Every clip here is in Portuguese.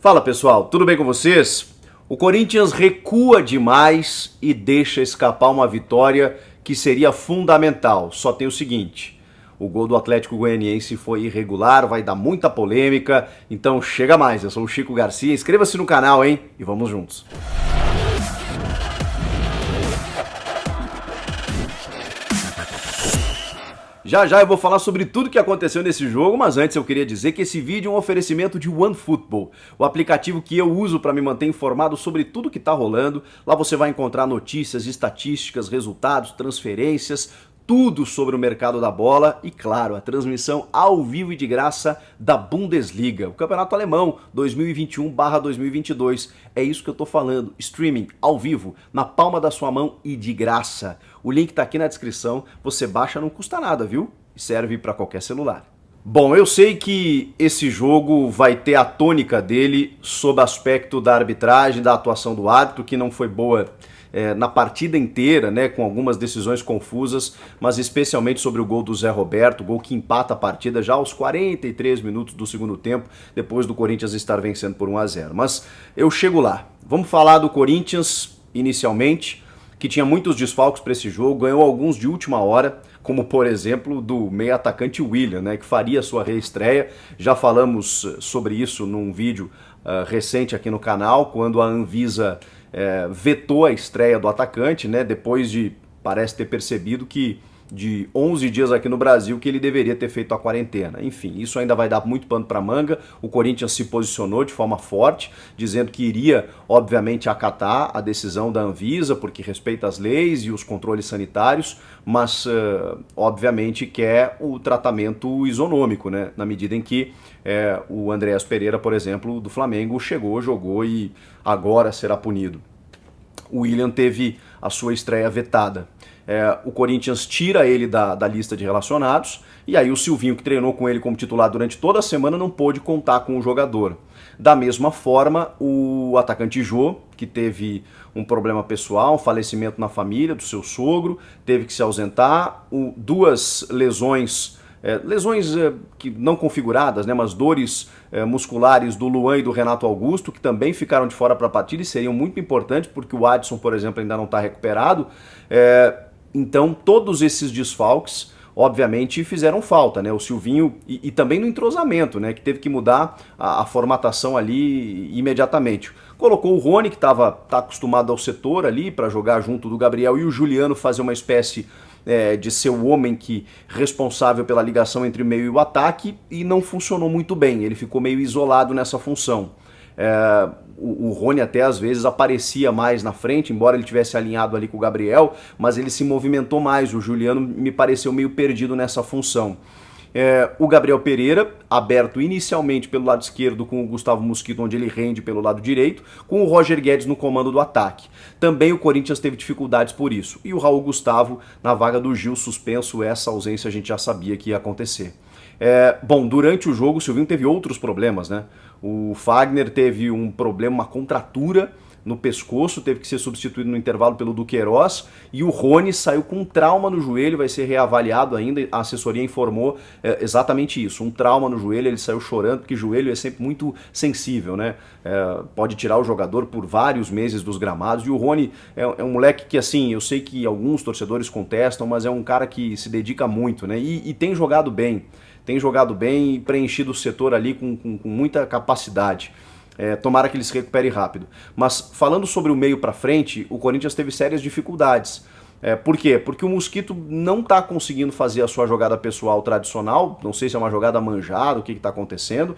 Fala pessoal, tudo bem com vocês? O Corinthians recua demais e deixa escapar uma vitória que seria fundamental. Só tem o seguinte, o gol do Atlético Goianiense foi irregular, vai dar muita polêmica, então chega mais. Eu sou o Chico Garcia, inscreva-se no canal, hein? E vamos juntos. Já eu vou falar sobre tudo que aconteceu nesse jogo, mas antes eu queria dizer que esse vídeo é um oferecimento de OneFootball, o aplicativo que eu uso para me manter informado sobre tudo que está rolando. Lá você vai encontrar notícias, estatísticas, resultados, transferências, tudo sobre o mercado da bola e, claro, a transmissão ao vivo e de graça da Bundesliga, o Campeonato Alemão 2021/2022. É isso que eu tô falando, streaming ao vivo, na palma da sua mão e de graça. O link tá aqui na descrição, você baixa, não custa nada, viu? E serve para qualquer celular. Bom, eu sei que esse jogo vai ter a tônica dele sob aspecto da arbitragem, da atuação do árbitro, que não foi boa na partida inteira, né, com algumas decisões confusas, mas especialmente sobre o gol do Zé Roberto, gol que empata a partida já aos 43 minutos do segundo tempo, depois do Corinthians estar vencendo por 1-0. Mas eu chego lá. Vamos falar do Corinthians inicialmente, que tinha muitos desfalques para esse jogo, ganhou alguns de última hora, como por exemplo do meio atacante William, né, que faria sua reestreia. Já falamos sobre isso num vídeo recente aqui no canal, quando a Anvisa vetou a estreia do atacante, né, depois de, parece ter percebido que de 11 dias aqui no Brasil que ele deveria ter feito a quarentena. Enfim, isso ainda vai dar muito pano para manga. O Corinthians se posicionou de forma forte, dizendo que iria, obviamente, acatar a decisão da Anvisa, porque respeita as leis e os controles sanitários, mas, obviamente, quer o tratamento isonômico, né? Na medida em que o Andreas Pereira, por exemplo, do Flamengo, chegou, jogou e agora será punido. O William teve a sua estreia vetada. O Corinthians tira ele da lista de relacionados, e aí o Silvinho, que treinou com ele como titular durante toda a semana, não pôde contar com o jogador. Da mesma forma, o atacante Jô, que teve um problema pessoal, um falecimento na família do seu sogro, teve que se ausentar, duas lesões que não configuradas, né, mas dores musculares do Luan e do Renato Augusto, que também ficaram de fora para a partida e seriam muito importantes, porque o Adson, por exemplo, ainda não está recuperado. Então, todos esses desfalques, obviamente, fizeram falta, né? O Silvinho, e também no entrosamento, né? Que teve que mudar a formatação ali imediatamente. Colocou o Rony, que tá acostumado ao setor ali, para jogar junto do Gabriel, e o Juliano fazer uma espécie de ser o homem responsável pela ligação entre o meio e o ataque, e não funcionou muito bem. Ele ficou meio isolado nessa função. O Rony até às vezes aparecia mais na frente, embora ele tivesse alinhado ali com o Gabriel, mas ele se movimentou mais. O Juliano me pareceu meio perdido nessa função. O Gabriel Pereira, aberto inicialmente pelo lado esquerdo com o Gustavo Mosquito, onde ele rende pelo lado direito, com o Roger Guedes no comando do ataque. Também o Corinthians teve dificuldades por isso. E o Raul Gustavo na vaga do Gil suspenso, essa ausência a gente já sabia que ia acontecer. Bom, durante o jogo o Silvinho teve outros problemas, né? O Fagner teve um problema, uma contratura no pescoço, teve que ser substituído no intervalo pelo Duqueiroz, e o Rony saiu com um trauma no joelho, vai ser reavaliado ainda, a assessoria informou exatamente isso, um trauma no joelho, ele saiu chorando, porque joelho é sempre muito sensível, né? Pode tirar o jogador por vários meses dos gramados, e o Rony é um moleque que, assim, eu sei que alguns torcedores contestam, mas é um cara que se dedica muito, né? E tem jogado bem e preenchido o setor ali com muita capacidade. Tomara que ele se recupere rápido. Mas falando sobre o meio para frente, o Corinthians teve sérias dificuldades. Por quê? Porque o Mosquito não está conseguindo fazer a sua jogada pessoal tradicional, não sei se é uma jogada manjada, o que está acontecendo.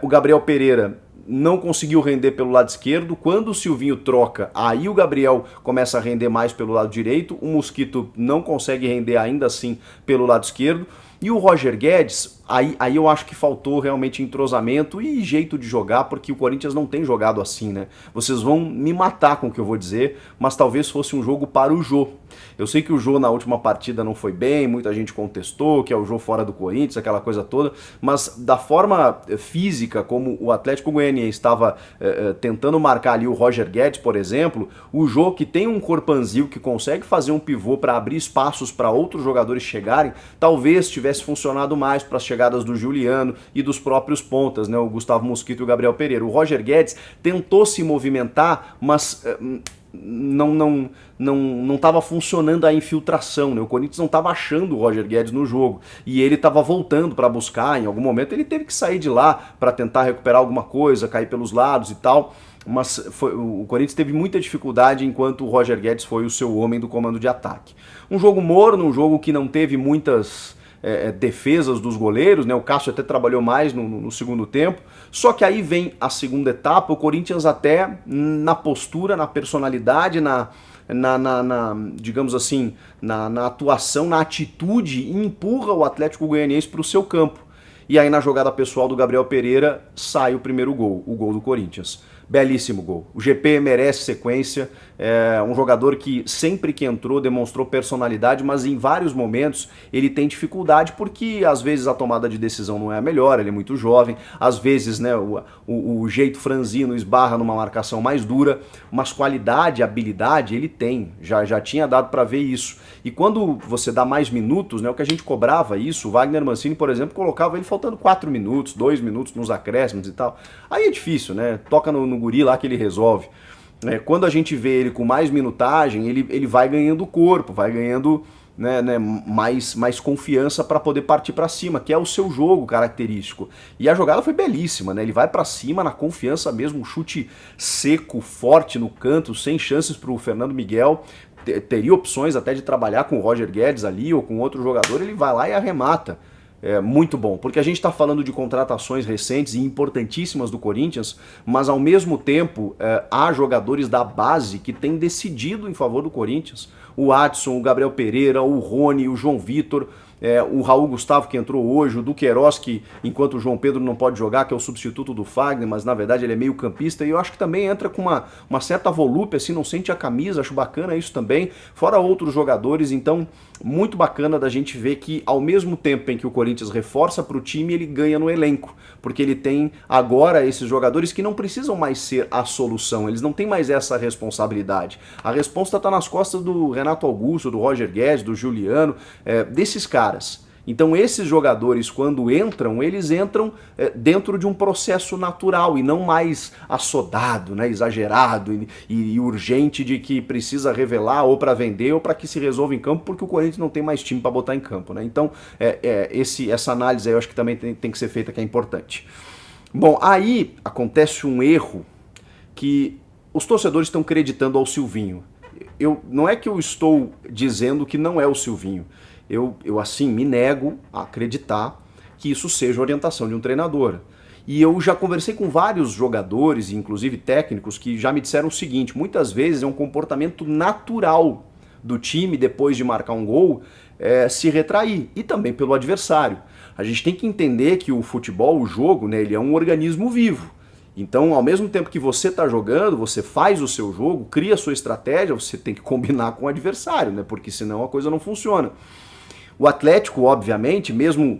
O Gabriel Pereira não conseguiu render pelo lado esquerdo. Quando o Silvinho troca, aí o Gabriel começa a render mais pelo lado direito, o Mosquito não consegue render ainda assim pelo lado esquerdo. E o Roger Guedes, aí eu acho que faltou realmente entrosamento e jeito de jogar, porque o Corinthians não tem jogado assim, né? Vocês vão me matar com o que eu vou dizer, mas talvez fosse um jogo para o Jô. Eu sei que o Jô na última partida não foi bem, muita gente contestou que é o Jô fora do Corinthians, aquela coisa toda, mas da forma física como o Atlético Goianiense estava tentando marcar ali o Roger Guedes, por exemplo, o Jô, que tem um corpanzil, que consegue fazer um pivô para abrir espaços para outros jogadores chegarem, talvez tivesse tivesse funcionado mais para as chegadas do Juliano e dos próprios pontas, né, o Gustavo Mosquito e o Gabriel Pereira. O Roger Guedes tentou se movimentar, mas não estava funcionando a infiltração, né? O Corinthians não estava achando o Roger Guedes no jogo e ele estava voltando para buscar. Em algum momento ele teve que sair de lá para tentar recuperar alguma coisa, cair pelos lados e tal, mas o Corinthians teve muita dificuldade enquanto o Roger Guedes foi o seu homem do comando de ataque. Um jogo morno, um jogo que não teve muitas defesas dos goleiros, né? O Cássio até trabalhou mais no segundo tempo, só que aí vem a segunda etapa, o Corinthians até na postura, na personalidade, digamos assim, na atuação, na atitude, empurra o Atlético Goianiense para o seu campo. E aí na jogada pessoal do Gabriel Pereira sai o primeiro gol, o gol do Corinthians. Belíssimo gol. O GP merece sequência, é um jogador que sempre que entrou demonstrou personalidade, mas em vários momentos ele tem dificuldade porque às vezes a tomada de decisão não é a melhor, ele é muito jovem, às vezes, né, o jeito franzino esbarra numa marcação mais dura, mas qualidade, habilidade ele tem, já tinha dado para ver isso. E quando você dá mais minutos, né, o que a gente cobrava isso, o Wagner Mancini, por exemplo, colocava ele faltando 4 minutos, 2 minutos nos acréscimos e tal. Aí é difícil, né? Toca no guri lá que ele resolve. Quando a gente vê ele com mais minutagem, ele vai ganhando corpo, vai ganhando mais confiança para poder partir para cima, que é o seu jogo característico. E a jogada foi belíssima, né? Ele vai para cima na confiança mesmo, um chute seco, forte no canto, sem chances para o Fernando Miguel. Teria opções até de trabalhar com o Roger Guedes ali ou com outro jogador, ele vai lá e arremata. É muito bom, porque a gente está falando de contratações recentes e importantíssimas do Corinthians, mas ao mesmo tempo há jogadores da base que têm decidido em favor do Corinthians. O Adson, o Gabriel Pereira, o Rony, o João Vitor, o Raul Gustavo que entrou hoje, o Duqueiroz que enquanto o João Pedro não pode jogar, que é o substituto do Fagner, mas na verdade ele é meio campista, e eu acho que também entra com uma certa volúpia, assim, não sente a camisa, acho bacana isso também, fora outros jogadores, então muito bacana da gente ver que ao mesmo tempo em que o Corinthians reforça para o time, ele ganha no elenco, porque ele tem agora esses jogadores que não precisam mais ser a solução, eles não têm mais essa responsabilidade. A resposta está nas costas do Renato Augusto, do Roger Guedes, do Juliano, desses caras. Então esses jogadores, quando entram, eles entram dentro de um processo natural e não mais assodado, né, exagerado e urgente de que precisa revelar ou para vender ou para que se resolva em campo, porque o Corinthians não tem mais time para botar em campo, né? Então essa análise aí eu acho que também tem que ser feita, que é importante. Bom, aí acontece um erro que os torcedores estão creditando ao Silvinho. Não é que eu estou dizendo que não é o Silvinho. Eu assim, me nego a acreditar que isso seja orientação de um treinador. E eu já conversei com vários jogadores, inclusive técnicos, que já me disseram o seguinte: muitas vezes é um comportamento natural do time, depois de marcar um gol, se retrair, e também pelo adversário. A gente tem que entender que o futebol, o jogo, né, ele é um organismo vivo. Então, ao mesmo tempo que você está jogando, você faz o seu jogo, cria a sua estratégia, você tem que combinar com o adversário, né, porque senão a coisa não funciona. O Atlético, obviamente, mesmo...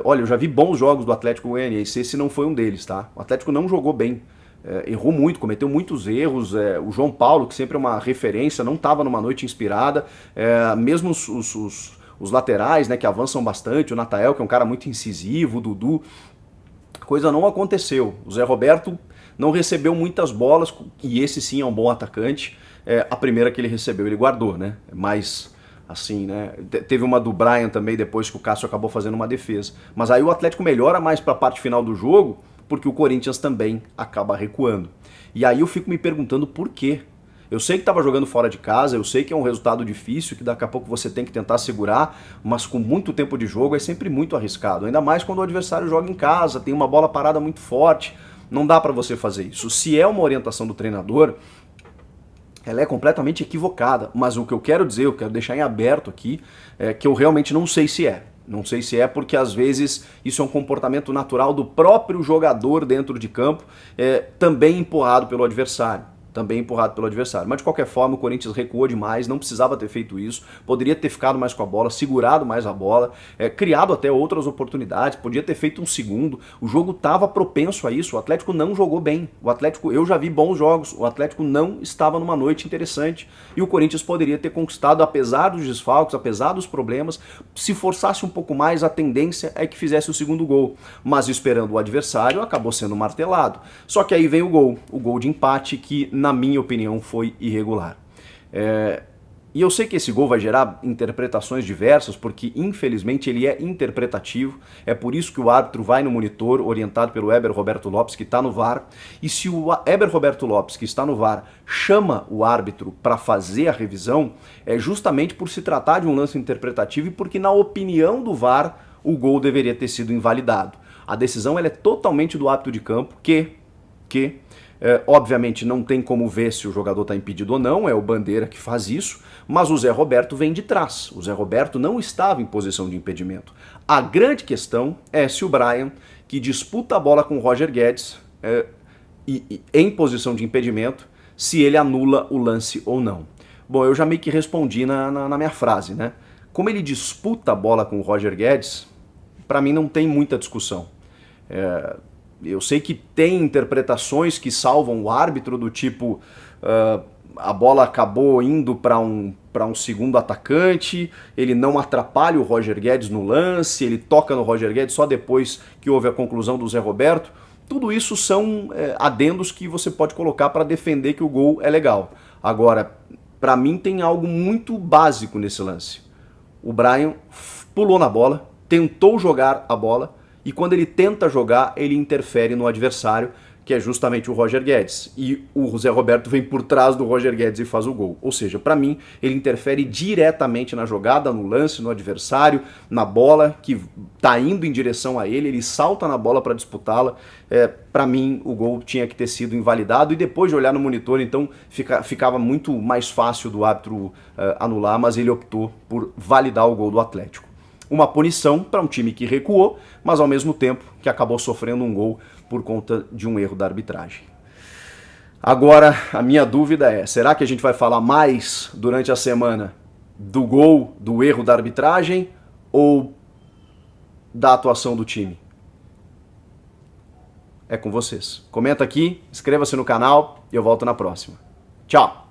olha, eu já vi bons jogos do Atlético Goianiense, esse não foi um deles, tá? O Atlético não jogou bem, errou muito, cometeu muitos erros. O João Paulo, que sempre é uma referência, não estava numa noite inspirada. Mesmo os laterais, né, que avançam bastante, o Natael, que é um cara muito incisivo, o Dudu, a coisa não aconteceu. O Zé Roberto não recebeu muitas bolas, e esse sim é um bom atacante. A primeira que ele recebeu, ele guardou, né? Mas... assim, né? Teve uma do Brian também, depois que o Cássio acabou fazendo uma defesa. Mas aí o Atlético melhora mais para a parte final do jogo, porque o Corinthians também acaba recuando. E aí eu fico me perguntando por quê. Eu sei que estava jogando fora de casa, eu sei que é um resultado difícil, que daqui a pouco você tem que tentar segurar, mas com muito tempo de jogo é sempre muito arriscado. Ainda mais quando o adversário joga em casa, tem uma bola parada muito forte. Não dá para você fazer isso. Se é uma orientação do treinador, ela é completamente equivocada, mas o que eu quero dizer, eu quero deixar em aberto aqui, é que eu realmente não sei se é. Não sei se é porque às vezes isso é um comportamento natural do próprio jogador dentro de campo, também empurrado pelo adversário. também empurrado pelo adversário. Mas de qualquer forma, o Corinthians recuou demais, não precisava ter feito isso, poderia ter ficado mais com a bola, segurado mais a bola, criado até outras oportunidades, podia ter feito um segundo. O jogo estava propenso a isso, o Atlético não jogou bem. O Atlético, eu já vi bons jogos, o Atlético não estava numa noite interessante e o Corinthians poderia ter conquistado, apesar dos desfalques, apesar dos problemas, se forçasse um pouco mais, a tendência é que fizesse o segundo gol. Mas esperando o adversário, acabou sendo martelado. Só que aí vem o gol de empate que, na minha opinião, foi irregular. E eu sei que esse gol vai gerar interpretações diversas, porque infelizmente ele é interpretativo, é por isso que o árbitro vai no monitor, orientado pelo Heber Roberto Lopes, que está no VAR, e se o Heber Roberto Lopes, que está no VAR, chama o árbitro para fazer a revisão, é justamente por se tratar de um lance interpretativo e porque, na opinião do VAR, o gol deveria ter sido invalidado. A decisão ela é totalmente do árbitro de campo, que obviamente não tem como ver se o jogador está impedido ou não, é o Bandeira que faz isso, mas o Zé Roberto vem de trás. O Zé Roberto não estava em posição de impedimento. A grande questão é se o Brian, que disputa a bola com o Roger Guedes em posição de impedimento, se ele anula o lance ou não. Bom, eu já meio que respondi na minha frase, né? Como ele disputa a bola com o Roger Guedes, para mim não tem muita discussão. Eu sei que tem interpretações que salvam o árbitro, do tipo, a bola acabou indo para um segundo atacante, ele não atrapalha o Roger Guedes no lance, ele toca no Roger Guedes só depois que houve a conclusão do Zé Roberto. Tudo isso são adendos que você pode colocar para defender que o gol é legal. Agora, para mim tem algo muito básico nesse lance. O Brian pulou na bola, tentou jogar a bola, e quando ele tenta jogar, ele interfere no adversário, que é justamente o Roger Guedes. E o Zé Roberto vem por trás do Roger Guedes e faz o gol. Ou seja, para mim, ele interfere diretamente na jogada, no lance, no adversário, na bola que está indo em direção a ele salta na bola para disputá-la. Para mim, o gol tinha que ter sido invalidado, e depois de olhar no monitor, então ficava muito mais fácil do árbitro anular, mas ele optou por validar o gol do Atlético. Uma punição para um time que recuou, mas ao mesmo tempo que acabou sofrendo um gol por conta de um erro da arbitragem. Agora, a minha dúvida é, será que a gente vai falar mais durante a semana do gol, do erro da arbitragem ou da atuação do time? É com vocês. Comenta aqui, inscreva-se no canal e eu volto na próxima. Tchau!